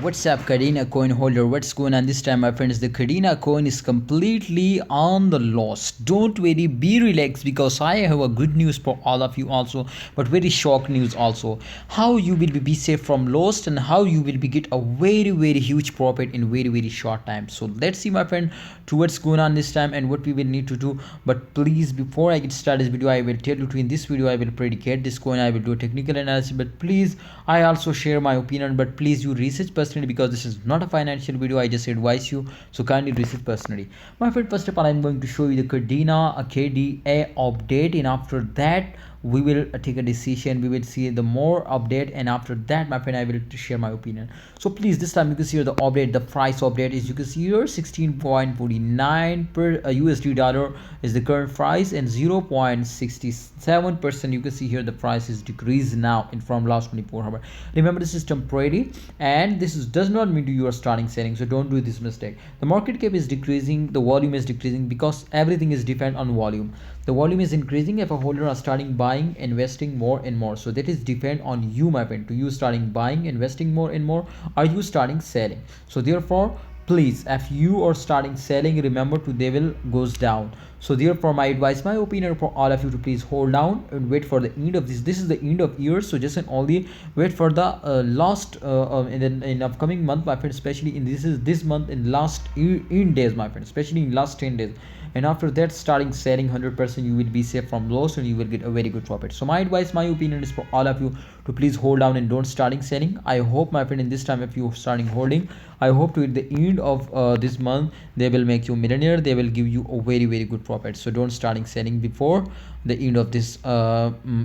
What's up, Kadena coin holder? What's going on this time, my friends? The Kadena coin is completely on the loss. Don't worry, be relaxed, because I have a good news for all of you also, but very shock news also. How you will be safe from loss, and how you will be get a very huge profit in very short time. So let's see, my friend, to what's going on this time and what we will need to do. But please, before I get started this video, I will tell you to, in this video I will predicate this coin, I will do a technical analysis, but please, I also share my opinion, but please you research personally, because this is not a financial video. I just advise you, so kindly research personally, my friend. First of all, I'm going to show you the Kadena KDA update, and after that we will take a decision. We will see the more update, and after that, my friend, I will share my opinion. So please, this time you can see here the update, the price update is, you can see here 16.49 per USD dollar is the current price, and 0.67%, you can see here the price is decreased now in from last 24 hours. Remember, this is temporary, and this does not mean you are starting selling, so don't do this mistake. The market cap is decreasing, the volume is decreasing, because everything is depend on volume. The volume is increasing if a holder are starting buying, investing more and more. So that is depend on you, my friend, to you starting buying, investing more and more, are you starting selling. So therefore, please, if you are starting selling, remember to they will goes down. So therefore, my advice, my opinion for all of you, to please hold down and wait for the end of this is the end of year, so just only wait for the last in upcoming month, my friend, especially in this month, in last in days, my friend, especially in last 10 days, and after that starting selling 100%, you will be safe from loss, and you will get a very good profit. So my advice, my opinion is for all of you to please hold down and don't starting selling. I hope, my friend, in this time, if you starting holding, I hope to at the end of this month they will make you millionaire, they will give you a very good profit. So don't starting selling before the end of this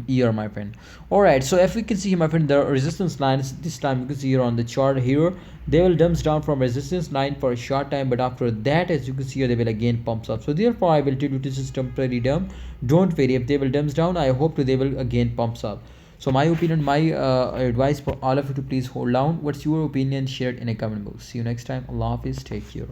year, my friend. All right, so if we can see here, my friend, the resistance lines this time, you can see here on the chart here, they will dumps down from resistance line for a short time, but after that, as you can see here, they will again pumps up. So therefore, I will tell you this is temporary dump. Don't worry, if they will dumps down, I hope they will again pumps up. So my opinion, my advice for all of you, to please hold down. What's your opinion? Share it in a comment box. See you next time. Allah Hafiz. Take care.